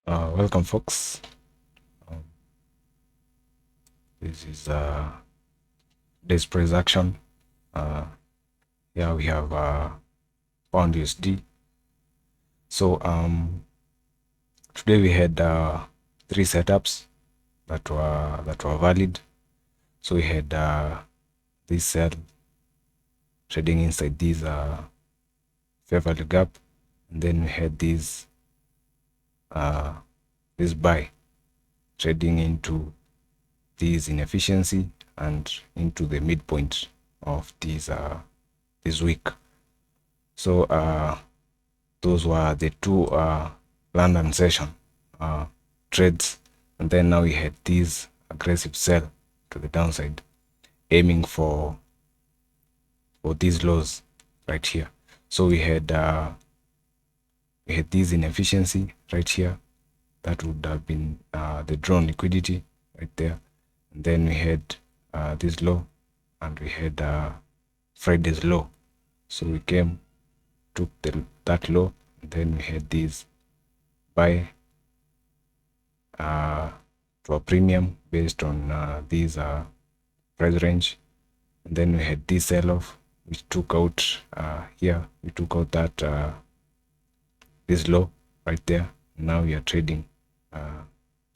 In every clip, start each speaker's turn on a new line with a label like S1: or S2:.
S1: Welcome, folks. This is day's price action. Here we have pound USD. So today we had 3 setups that were valid. So we had this sell trading inside this fair value gap, and then we had this buy trading into this inefficiency and into the midpoint of this week. So those were the 2 London session trades, and then now we had this aggressive sell to the downside, aiming for these lows right here. So we had this inefficiency right here. That would have been the drawn liquidity right there. And then we had this low, and we had Friday's low. So we came, took that low, and then we had this buy to a premium based on this price range. And then we had this sell-off, which took out here. We took out that this low right there. Now we are trading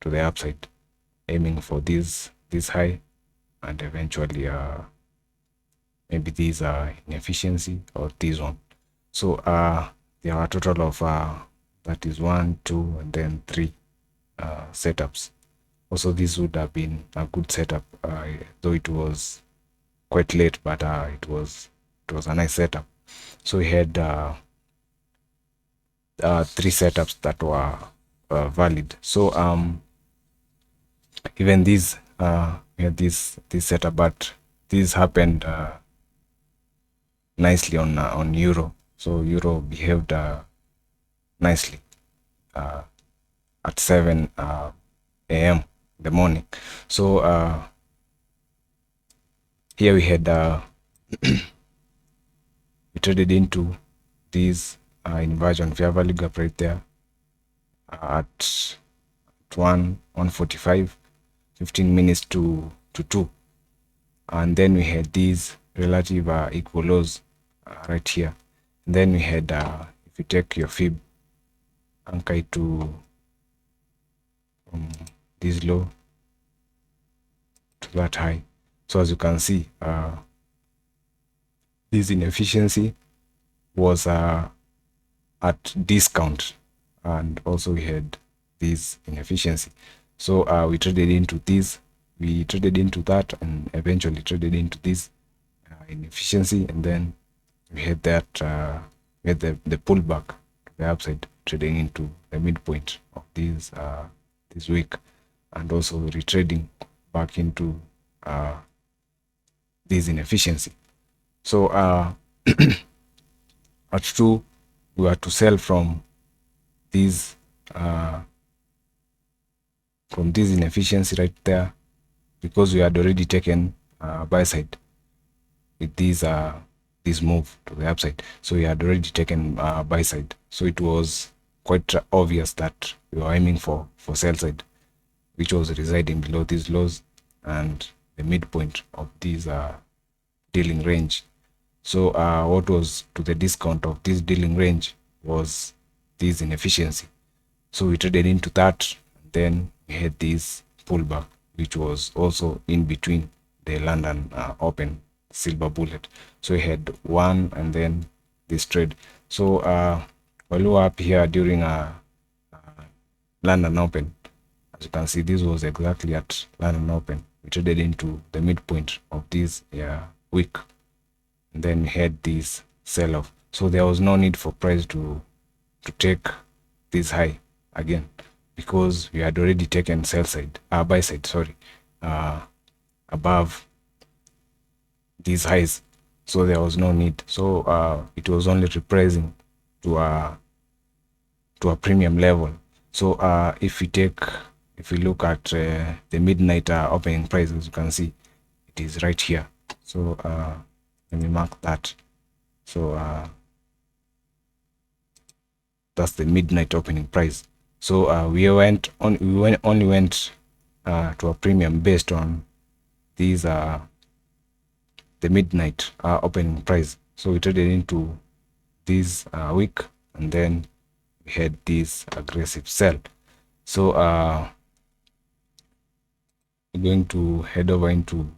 S1: to the upside, aiming for this high, and eventually maybe these are inefficiency or this one. So there are a total of that is 1, 2, and then 3 setups. Also, this would have been a good setup, though it was quite late, but it was a nice setup. So we had 3 setups that were valid. So even these we had this setup, but this happened nicely on euro. So euro behaved nicely at 7 a.m. in the morning. So here we had we traded into this inversion fair value gap right there at 1:45, 15 minutes to 2, and then we had these relative equal lows right here. And then we had if you take your fib, anchor it to this low to that high. So as you can see, this inefficiency was at discount, and also we had this inefficiency. So we traded into this, we traded into that, and eventually traded into this inefficiency, and then we had that we had the pullback to the upside, trading into the midpoint of this week, and also retrading back into this inefficiency. So at 2, we were to sell from this inefficiency right there, because we had already taken buy side with this move to the upside. So we had already taken buy side, so it was quite obvious that we were aiming for sell side, which was residing below these lows and the midpoint of this dealing range. So what was to the discount of this dealing range was this inefficiency. So we traded into that, and then we had this pullback, which was also in between the London open silver bullet. So we had 1 and then this trade. So while we were up here during London open, as you can see, this was exactly at London open. We traded into the midpoint of this week, and then we had this sell-off. So there was no need for price to take this high again, because we had already taken sell side, buy side, sorry, above these highs. So there was no need. So it was only repricing to a premium level. So if we look at the midnight opening price, as you can see, it is right here. So let me mark that. So that's the midnight opening price. So we only went to a premium based on these the midnight opening price. So we traded into this week, and then we had this aggressive sell. So we're going to head over into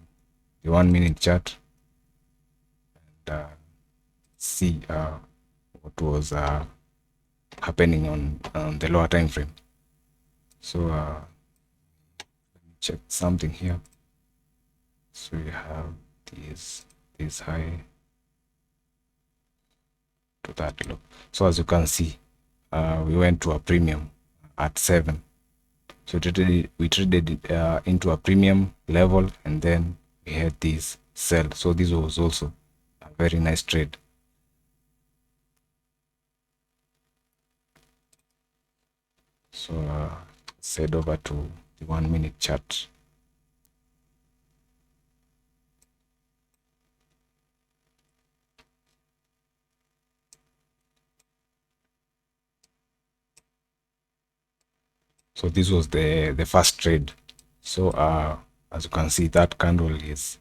S1: the 1 minute chart and see what was happening on the lower time frame. So let me check something here. So you have this high to that low. So as you can see, we went to a premium at 7. So we traded into a premium level, and then we had this sell. So this was also a very nice trade. So let's head over to the 1 minute chart. So this was the first trade. So as you can see, that candle is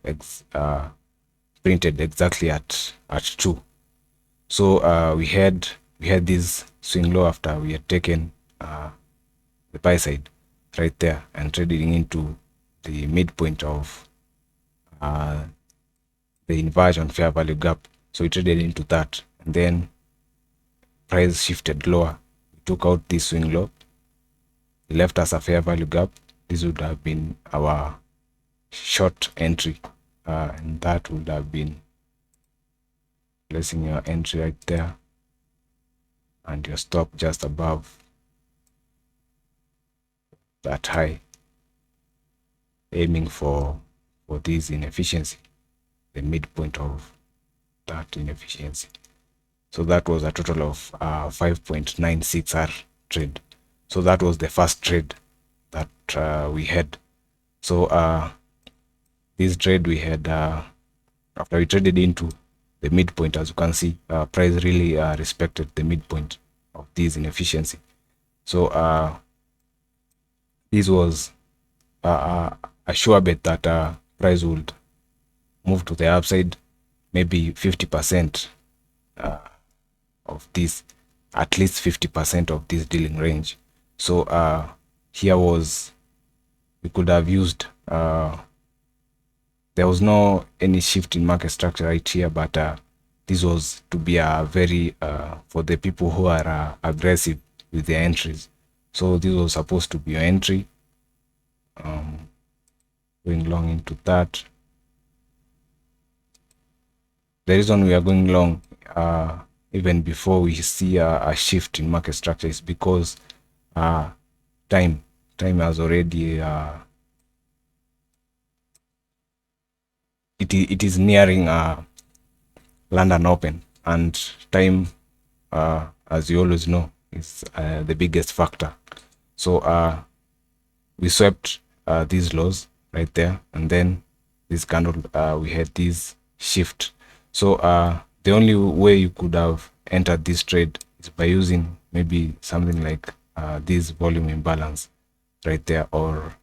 S1: printed exactly at 2. So we had this swing low after we had taken the buy side right there and trading into the midpoint of the inversion fair value gap. So we traded into that, and then price shifted lower. We took out this swing low. It left us a fair value gap. This would have been our short entry, and that would have been placing your entry right there and your stop just above that high, aiming for this inefficiency, the midpoint of that inefficiency. So that was a total of 5.96 R trade. So that was the first trade that we had. So this trade we had after we traded into the midpoint. As you can see, price really respected the midpoint of this inefficiency. So this was a sure bet that price would move to the upside, maybe 50% of this, at least 50% of this dealing range. So here was, we could have used, there was no any shift in market structure right here, but this was to be a very for the people who are aggressive with their entries. So this was supposed to be your entry, going long into that. The reason we are going long even before we see a shift in market structure is because time has already it is nearing London Open, and time, as you always know, is the biggest factor. So we swept these lows right there, and then this candle we had this shift. So the only way you could have entered this trade is by using maybe something like this volume imbalance right there, or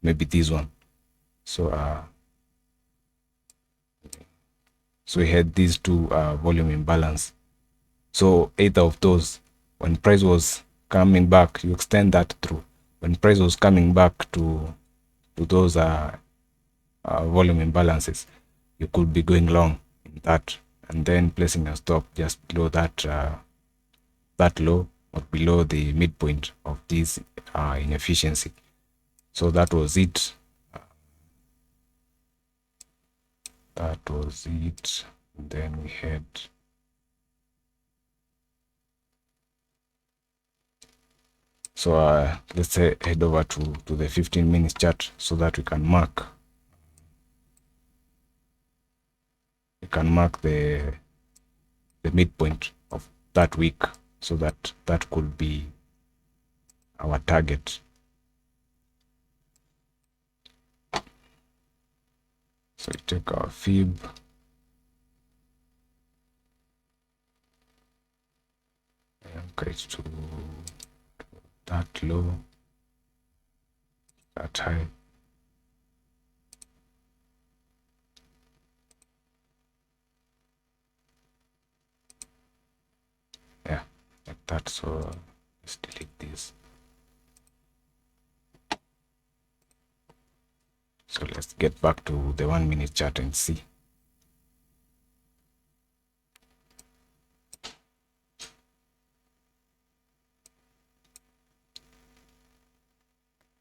S1: maybe this one. So so we had these two volume imbalance. So either of those, when price was coming back, you extend that through. When price was coming back to those volume imbalances, you could be going long in that, and then placing a stop just below that that low, or below the midpoint of this inefficiency. So that was it. That was it. And then we had so let's head over to the 15-minute chart so that we can mark the midpoint of that week, so that could be our target. So we take our fib, and get to that low, that high. Yeah, like that. So let's delete this. So let's get back to the 1 minute chart and see.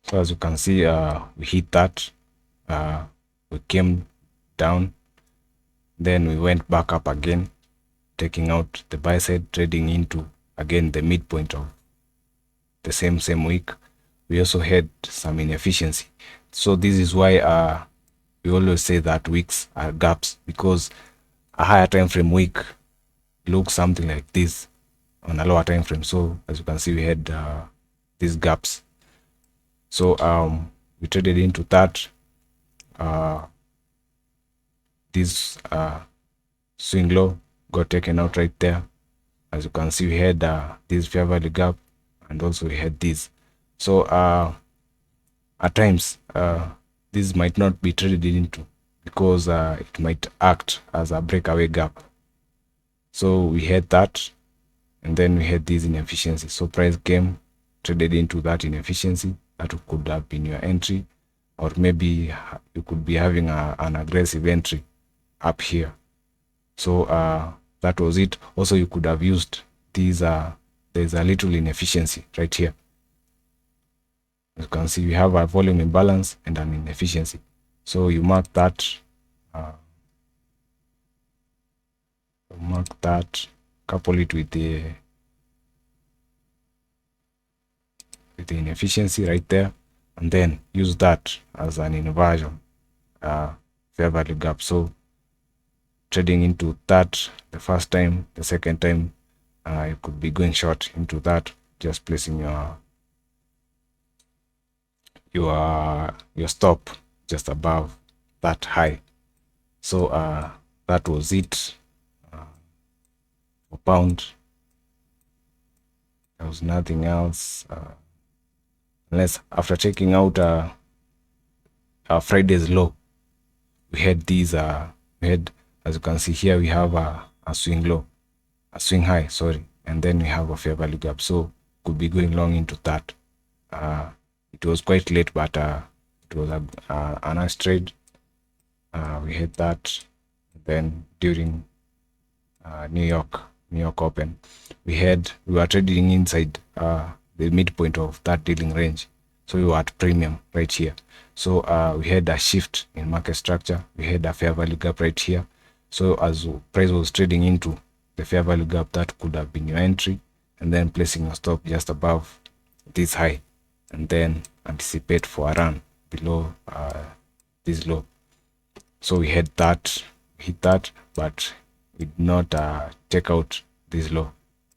S1: So as you can see, we hit that, we came down, then we went back up again, taking out the buy side, trading into again the midpoint of the same week. We also had some inefficiency. So this is why we always say that weeks are gaps, because a higher time frame week looks something like this on a lower time frame. So as you can see, we had these gaps. So we traded into that. This swing low got taken out right there. As you can see, we had this fair value gap, and also we had this. So at times this might not be traded into, because it might act as a breakaway gap. So we had that, and then we had this inefficiency. So price came, traded into that inefficiency. That could have been your entry, or maybe you could be having an aggressive entry up here. So that was it. Also, you could have used these. There's a little inefficiency right here. As you can see, we have a volume imbalance and an inefficiency. So you mark that. Couple it with the inefficiency right there, and then use that as an inversion fair value gap. So trading into that the first time, the second time, you could be going short into that, just placing your stop just above that high. So that was it for pound. There was nothing else, unless after checking out Friday's low, we had these as you can see here, we have a swing low, a swing high, sorry, and then we have a fair value gap. So could be going long into that. It was quite late, but it was a nice trade. We had that. Then during New York Open, we were trading inside the midpoint of that dealing range. So we were at premium right here. So we had a shift in market structure. We had a fair value gap right here. So as price was trading into the fair value gap, that could have been your entry, and then placing your stop just above this high, and then anticipate for a run below this low. So we had that, hit that, but we did not take out this low.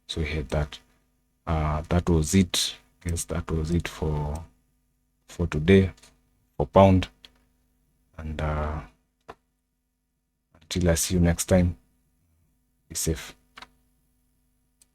S1: So we had that. That was it. I guess that was it for today for pound. And until I see you next time, be safe.